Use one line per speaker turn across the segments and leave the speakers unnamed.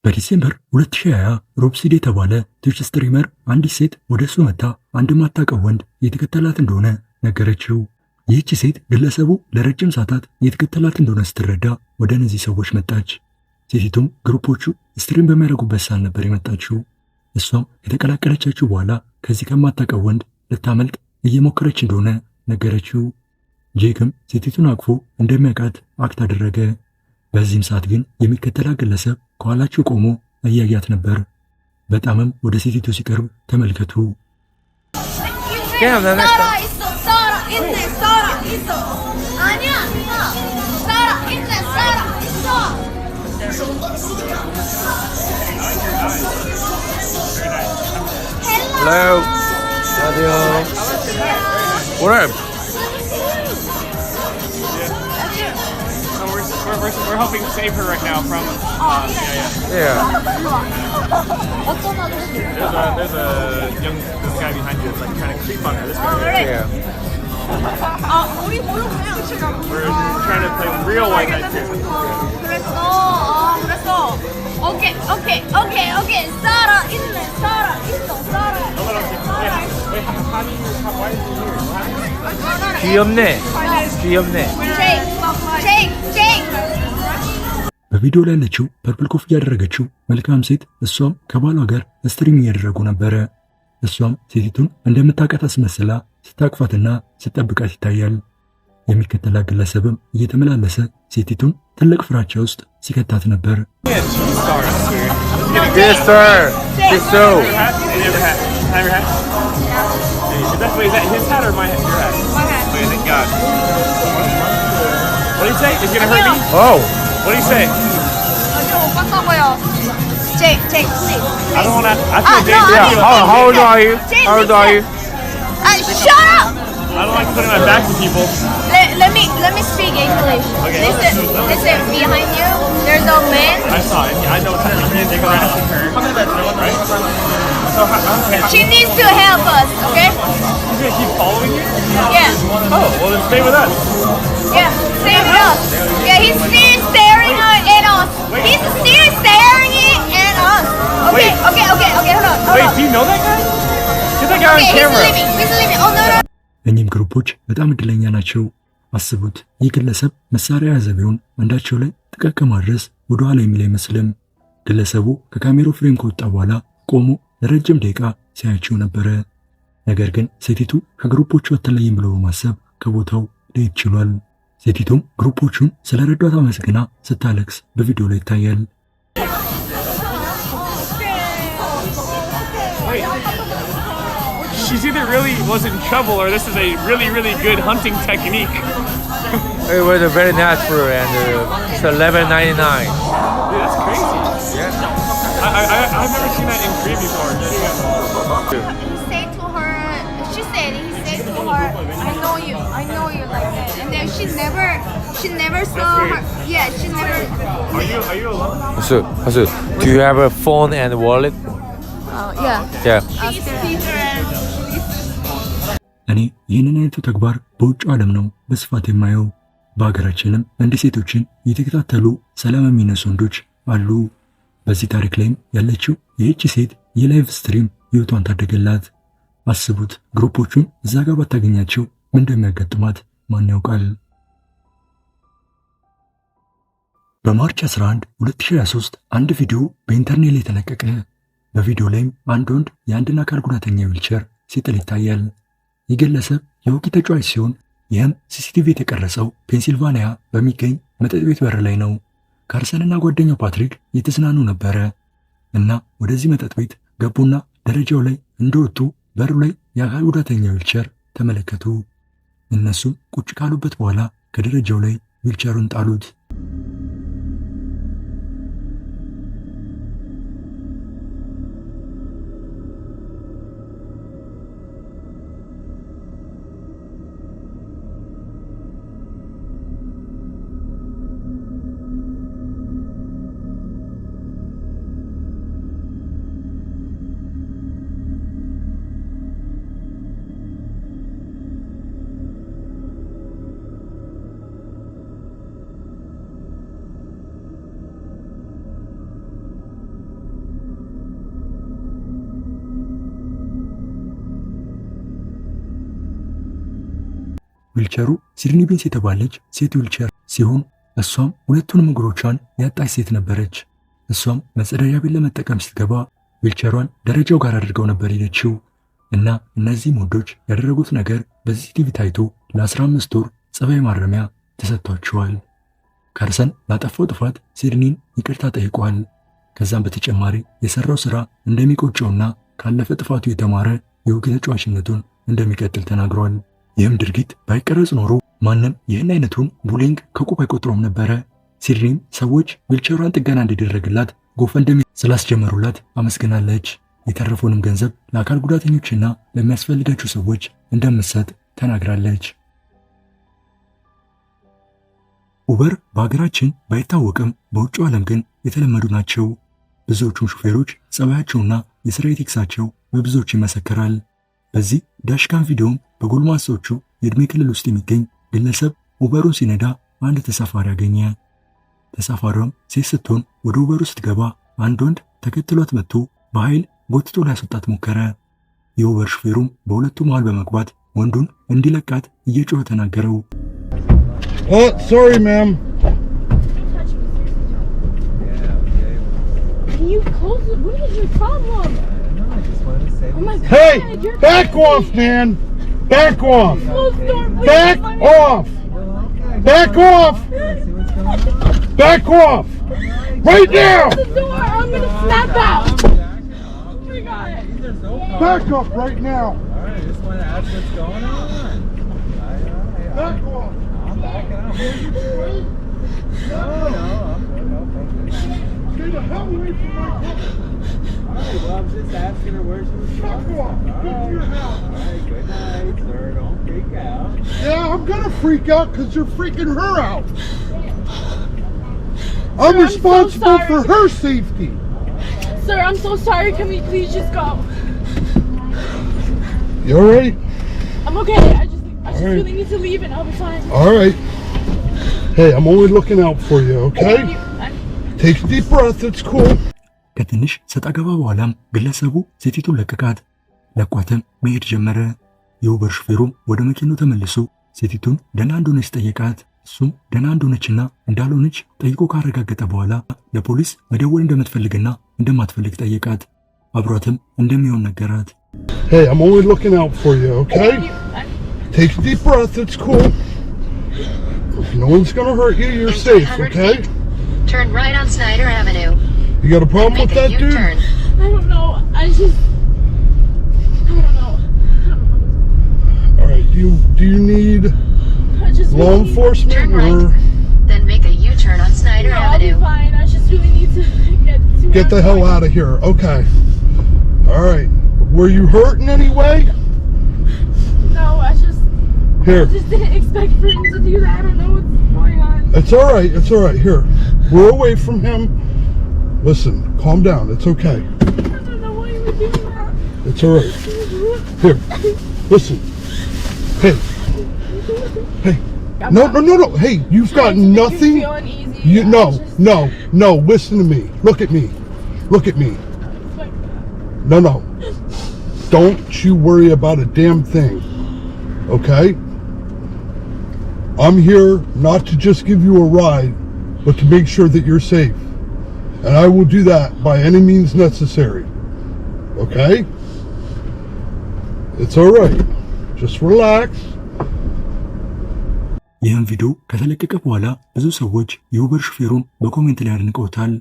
በዲሴምበር 2020 ሮብሲድ የተባለ ትዊች ስትሪመር አንዲት ሴት ወደ እሱ መታ አንድ ማታውቀው ወንድ የተከተላት እንደሆነ ነገረችው። ይህች ሴት ግለሰቡ ለረጅም ሰዓታት የተከተላት እንደሆነ ስትረዳ ወደ እነዚህ ሰዎች መጣች። ሴቲቱም ግሩፖቹ ስትሪም በሚያደርጉበት ሰዓት ነበር የመጣችው። እሷም የተቀላቀለቻችሁ በኋላ ከዚህ ከማታውቀው ወንድ ልታመልጥ እየሞከረች እንደሆነ ነገረችው። ጄክም ሴቲቱን አቅፎ እንደሚያውቃት አክት አደረገ። በዚህም ሰዓት ግን የሚከተላት ግለሰብ ከኋላቸው ቆሞ እያያት ነበር። በጣምም ወደ ሴቲቱ ሲቀርብ ተመልከቱ።
Hello. Radio. What up?
We're helping save her right now from.
Yeah.
There's a this guy behind you that's like trying to creep on her. This guy.
Yeah.
We're trying to play real White Knight here.
그랬어. 오케이. 살아 있네. 살아 있어. 살아.
Wait, how do you? Why is he here?
귀엽네. 귀엽네.
Jake.
በቪዲዮ ላይ ያለችው ፐርፕል ኮፍያ ያደረገችው መልካም ሴት እሷም ከባሏ ጋር ስትሪም እያደረጉ ነበረ። እሷም ሴቲቱን እንደምታውቃት አስመስላ ስታቅፋትና ስትጠብቃት ይታያል። የሚከተላት ግለሰብም እየተመላለሰ ሴቲቱን ትልቅ ፍራቻ ውስጥ ሲከታት ነበር።
Yes, sir. This so.
Have your hat? Is that his hat or my hat? Your hat?
My hat.
Wait, thank God. What do you say? It's gonna hurt me?
Oh.
What do you say?
Jake, please.
I don't wanna. I feel
no,
dangerous.
Yeah. How old are you? How old are you?
Shut up.
I don't like putting my back to people.
Let me speak English.
Okay.
Listen, behind you, there's a man.
I saw it. I know it's happening. They're harassing her. Right? So
She needs to help us, okay?
he's gonna keep following you?
Yeah.
Oh, well then stay with us.
Yeah, stay with us. Yeah, he's still staring at us. He's still staring at us. Okay,
Wait.
hold on.
Wait, do you know that guy? Get that guy on
Okay,
camera.
he's leaving. Oh, no.
እኚህም ግሩፖች በጣም እድለኛ ናቸው። አስቡት፣ ይህ ግለሰብ መሳሪያ ያዘ ቢሆን አንዳቸው ላይ ጥቃት ከማድረስ ወደኋላ የሚል አይመስልም። ግለሰቡ ከካሜራው ፍሬም ከወጣ በኋላ ቆሞ ለረጅም ደቂቃ ሲያያቸው ነበረ። ነገር ግን ሴቲቱ ከግሩፖቹ አትለይም ብሎ በማሰብ ከቦታው ሊሄድ ችሏል። ሴቲቱም ግሩፖቹን ስለ ረዷት አመስግና ስታለቅስ በቪዲዮ ላይ ይታያል።
She's either really was in trouble or this is a really, really good hunting technique.
It was very natural and it's $11.99.
Dude, that's crazy.
Yeah.
I've never seen that in Korea before.
He said to her, he said to her, I know you like that. And then she never saw her. Yeah, she never.
Are you alone?
Hasu, do you have a phone and wallet?
Yeah.
Yeah.
እኔ ይህንን አይነቱ ተግባር በውጭ ዓለም ነው በስፋት የማየው። በሀገራችንም እንዲህ ሴቶችን እየተከታተሉ ሰላም የሚነሱ ወንዶች አሉ። በዚህ ታሪክ ላይም ያለችው ይህች ሴት የላይቭ ስትሪም ህይወቷን ታደገላት። አስቡት፣ ግሩፖቹን እዛ ጋር ባታገኛቸው ምን እንደሚያጋጥማት ማን ያውቃል? በማርች 11 2023 አንድ ቪዲዮ በኢንተርኔት ላይ ተለቀቀ። በቪዲዮ ላይም አንድ ወንድ የአንድን አካል ጉዳተኛ ዊልቸር ሲጥል ይታያል። ይህ ግለሰብ የሆኪ ተጫዋች ሲሆን ይህም ሲሲቲቪ የተቀረጸው ፔንሲልቫኒያ በሚገኝ መጠጥ ቤት በር ላይ ነው። ካርሰንና ጓደኛው ፓትሪክ የተዝናኑ ነበረ እና ወደዚህ መጠጥ ቤት ገቡና ደረጃው ላይ እንደወጡ በሩ ላይ የአካል ጉዳተኛ ዊልቸር ተመለከቱ። እነሱም ቁጭ ካሉበት በኋላ ከደረጃው ላይ ዊልቸሩን ጣሉት። ዊልቸሩ ሲድኒ ቢንስ የተባለች ሴት ዊልቸር ሲሆን እሷም ሁለቱንም እግሮቿን ያጣች ሴት ነበረች። እሷም መጸዳጃ ቤት ለመጠቀም ስትገባ ዊልቸሯን ደረጃው ጋር አድርገው ነበር ሄደችው እና እነዚህ ወንዶች ያደረጉት ነገር በሲሲቲቪ ታይቶ ለ15 ወር ጸባይ ማረሚያ ተሰጥቷቸዋል። ካርሰን ላጠፋው ጥፋት ሲድኒን ይቅርታ ጠይቋል። ከዛም በተጨማሪ የሰራው ስራ እንደሚቆጨውና ካለፈ ጥፋቱ የተማረ የውግ ተጫዋችነቱን እንደሚቀጥል ተናግሯል። ይህም ድርጊት ባይቀረጽ ኖሮ ማንም ይህን አይነቱን ቡሊንግ ከቁብ አይቆጥሮም ነበረ። ሲድኒም ሰዎች ዊልቸሯን ጥገና እንዲደረግላት ጎፈንድሚ ስላስጀመሩላት አመስግናለች። የተረፈውንም ገንዘብ ለአካል ጉዳተኞችና ለሚያስፈልጋቸው ሰዎች እንደምትሰጥ ተናግራለች። ኡበር በሀገራችን ባይታወቅም በውጭው ዓለም ግን የተለመዱ ናቸው። ብዙዎቹም ሹፌሮች ጸባያቸውና የሥራ ኤቲክሳቸው በብዙዎች ይመሰከራል። በዚህ ዳሽካም ቪዲዮም በጎልማሶቹ የዕድሜ ክልል ውስጥ የሚገኝ ግለሰብ ኡበሩን ሲነዳ አንድ ተሳፋሪ አገኘ። ተሳፋሪዋም ሴት ስትሆን ወደ ኡበሩ ስትገባ አንድ ወንድ ተከትሏት መጥቶ በኃይል ጎትቶ ሊያስወጣት ሞከረ። የኡበር ሹፌሩም በሁለቱ መሃል በመግባት ወንዱን እንዲለቃት እየጮኸ ተናገረው።
Oh, sorry, ma'am.
Can you close it? What is your problem?
No, I just wanted to say.
Oh my God.
Hey,
you're
back off, man. Back off.
close the door, please.
Back
Let me-
off. Back off.
See what's going on.
Back off. Right now.
The door. I'm gonna snap out. Oh my God.
Back up right now.
All right, I just want to ask what's going on.
Back off.
I'm backing up. No, I'm good. No, thank you.
Stay the hell away from my car.
All right, well, I'm just asking her where she was
Back
going.
off. Get to your house.
All right, good night, sir. Don't freak out.
Yeah, I'm gonna freak out because you're freaking her out. I'm
so
responsible
sorry.
for her safety.
Sir, I'm so sorry. Can we please just go?
You alright?
I'm okay. I just
Alright.
really need to leave and I'll be fine.
Alright. Hey, I'm only looking out for you, okay?
I'm
Take a deep breath, it's cool.
ከትንሽ ሰጣ ገባ በኋላም ግለሰቡ ሴቲቱን ለቀቃት። ለቋትም መሄድ ጀመረ። የኡበር ሹፌሩም ወደ መኪናው ተመልሶ ሴቲቱን ደህና እንደሆነች ጠየቃት። እሱም ደህና እንደሆነችና እንዳልሆነች ጠይቆ ካረጋገጠ በኋላ ለፖሊስ መደወል እንደምትፈልግና እንደማትፈልግ ጠየቃት። አብሯትም እንደሚሆን ነገራት።
Hey, I'm only looking out for you, okay? Take a deep breath, it's cool. No one's gonna hurt you, you're
In
safe,
300
okay?
feet, turn right on Snyder Avenue.
You got a problem with
Make a
that, dude?
U-turn.
I don't know. I don't know.
Alright, do you need
I just
law
really need-
enforcement
Turn
or
right, then make a U-turn on Snyder
No, I'll be
Avenue.
fine. I just really need to get
get the hell out of here? Okay. Alright. Were you hurt in any way?
No, I
Here.
just didn't expect for him to do that. I don't know what's going on.
It's alright, it's alright. Here. We're away from him. Listen, calm down. It's okay.
I don't know why you would do that.
It's alright. Here. Listen. Hey. Hey. No. Hey, you've got
Trying to make you
nothing.
feel uneasy.
You
I
no,
just-
no. Listen to me. Look at me. Look at me.
it's like-
No. Don't you worry about a damn thing. Okay? I'm here not to just give you a ride, but to make sure that you're safe. And I will do that by any means necessary. Okay? It's alright. Just relax.
ይህም ቪዲዮ ከተለቀቀ በኋላ ብዙ ሰዎች የኡበር ሹፌሩን በኮሜንት ላይ አድንቀውታል።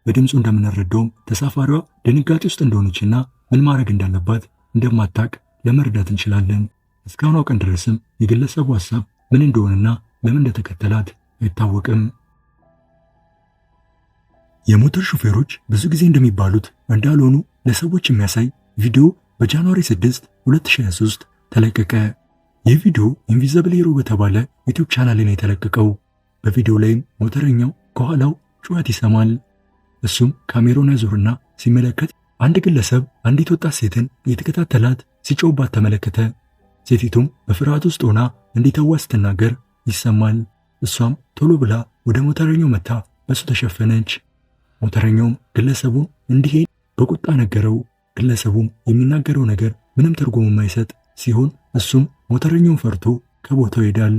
በድምፁ እንደምንረዳውም ተሳፋሪዋ ድንጋጤ ውስጥ እንደሆነችና ምን ማድረግ እንዳለባት እንደማታቅ ለመረዳት እንችላለን። እስካሁኗ ቀን ድረስም የግለሰቡ ሐሳብ ምን እንደሆነና ለምን እንደተከተላት አይታወቅም። የሞተር ሹፌሮች ብዙ ጊዜ እንደሚባሉት እንዳልሆኑ ለሰዎች የሚያሳይ ቪዲዮ በጃንዋሪ 6 2023 ተለቀቀ። ይህ ቪዲዮ ኢንቪዚብል ሂሮ በተባለ ዩቲዩብ ቻናል ላይ የተለቀቀው። በቪዲዮ ላይም ሞተረኛው ከኋላው ጩኸት ይሰማል። እሱም ካሜራውን ያዞርና ሲመለከት አንድ ግለሰብ አንዲት ወጣት ሴትን እየተከታተላት ሲጮህባት ተመለከተ። ሴቲቱም በፍርሃት ውስጥ ሆና እንዲተዋ ስትናገር ይሰማል። እሷም ቶሎ ብላ ወደ ሞተረኛው መታ በሱ ተሸፈነች። ሞተረኛውም ግለሰቡን እንዲሄድ በቁጣ ነገረው። ግለሰቡም የሚናገረው ነገር ምንም ትርጉም የማይሰጥ ሲሆን እሱም ሞተረኛውን ፈርቶ ከቦታው ይሄዳል።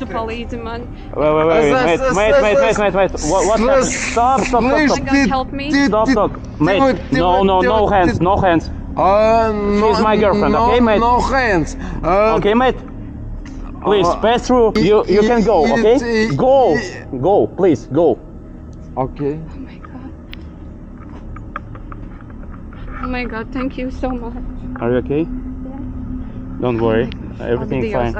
The police, man.
Wait. What happened? Stop.
Help me.
Stop. Mate, no hands. She's my girlfriend, okay, mate?
No hands.
Okay, mate. Please, pass through. You can go, okay? Go, please, go.
Okay.
Oh my God, thank you so much.
Are you okay? Don't worry, everything's fine.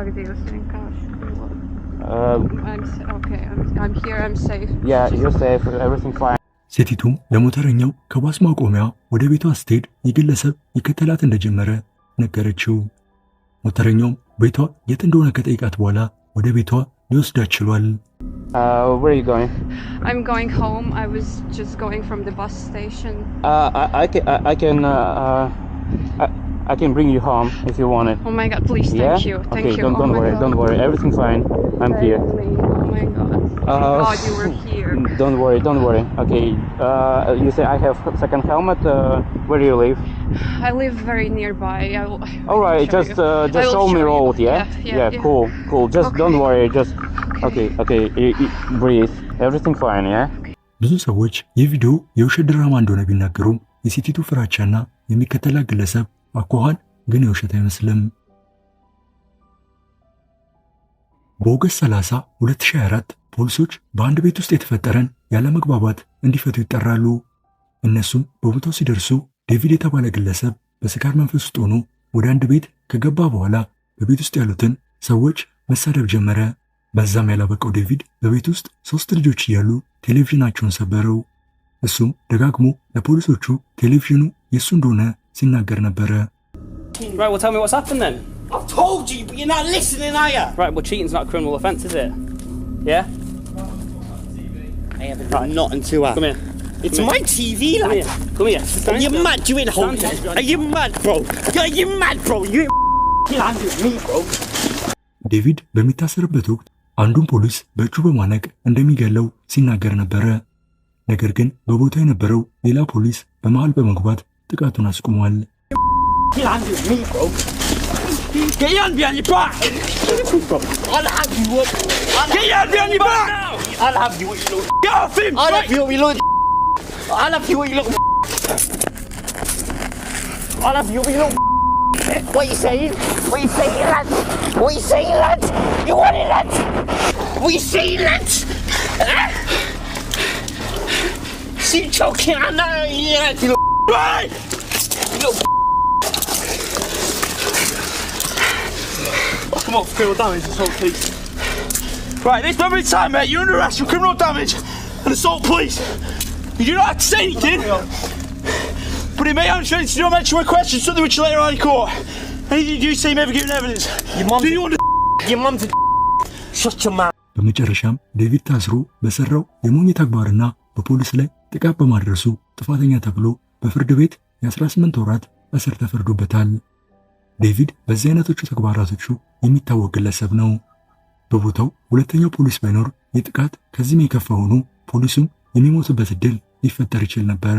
I'm here, I'm safe.
Yeah, you're safe, everything's fine.
ሴቲቱም ለሞተረኛው ከባስ ማቆሚያ ወደ ቤቷ ስትሄድ የግለሰብ ይከተላት እንደጀመረ ነገረችው። ሞተረኛውም ቤቷ የት እንደሆነ ከጠይቃት በኋላ ወደ ቤቷ ሊወስዳት ችሏል።
Where are you going?
I'm going home. I was just going from the bus station.
I can bring you home if you want it.
Oh my God, please, thank you. Thank
Okay,
you.
don't worry, everything's fine. I'm here.
Oh my God. Thank God you were here.
Don't worry. Okay, you say I have second helmet. Where do you live?
I live very nearby.
All right, just show me road, yeah? Yeah, cool. Just
Okay.
don't worry, just okay. Breathe. Everything fine, yeah?
ብዙ ሰዎች የቪዲዮ የውሸት ድራማ እንደሆነ ቢናገሩም የሴቲቱ ፍራቻና የሚከተላት ግለሰብ አኳኋን ግን የውሸት አይመስልም። በኦገስት 30 2024 ፖሊሶች በአንድ ቤት ውስጥ የተፈጠረን ያለመግባባት እንዲፈቱ ይጠራሉ። እነሱም በቦታው ሲደርሱ ዴቪድ የተባለ ግለሰብ በስካር መንፈስ ውስጥ ሆኖ ወደ አንድ ቤት ከገባ በኋላ በቤት ውስጥ ያሉትን ሰዎች መሳደብ ጀመረ። በዛም ያላበቀው ዴቪድ በቤት ውስጥ 3 ልጆች እያሉ ቴሌቪዥናቸውን ሰበረው። እሱም ደጋግሞ ለፖሊሶቹ ቴሌቪዥኑ የሱ እንደሆነ ሲናገር ነበረ።
Right, well tell me what's happened then.
I've told you, but you're not listening, are you?
Right, well cheating's not a criminal offence, is it? Yeah?
I haven't done nothing to her.
Come here.
It's my TV, lad.
Come here.
Are you mad? You ain't holding it. Are you mad, bro? Are you mad, bro? You ain't angry with me, bro.
ዴቪድ በሚታሰርበት ወቅት አንዱን ፖሊስ በእጁ በማነቅ እንደሚገለው ሲናገር ነበረ። ነገር ግን በቦታው የነበረው ሌላ ፖሊስ በመሃል በመግባት ጥቃቱን አስቆሟል።
You're angry with me, bro. Get your hand behind your back. I'll have you up. Get your hand behind your back. I'll have you what you look. Get off him. I'll have you what you look. I'll have you what you look. I'll have you what you look. What you saying? What you saying, lads? What you saying, lads? You want it, lads? What you saying, lads? See you choking on that, lads. You look. Right. You look. Come on, criminal damage and assault, please. Right, this moment in time, mate, you're under arrest for criminal damage and assault, please. You do not have to say anything, but it may answer anything. You don't mention my question, something which later on in court. Anything you do say may be given evidence. Do you understand? Your mum's a shut your mouth.
በመጨረሻም ዴቪድ ታስሮ በሰራው የሞኝ ተግባርና በፖሊስ ላይ ጥቃት በማድረሱ ጥፋተኛ ተብሎ በፍርድ ቤት የ18 ወራት እስር ተፈርዶበታል። ዴቪድ በዚህ አይነቶቹ ተግባራቶቹ የሚታወቅ ግለሰብ ነው። በቦታው ሁለተኛው ፖሊስ ባይኖር የጥቃት ከዚህም የከፋ ሆኖ ፖሊሱም የሚሞትበት ዕድል ሊፈጠር ይችል ነበር።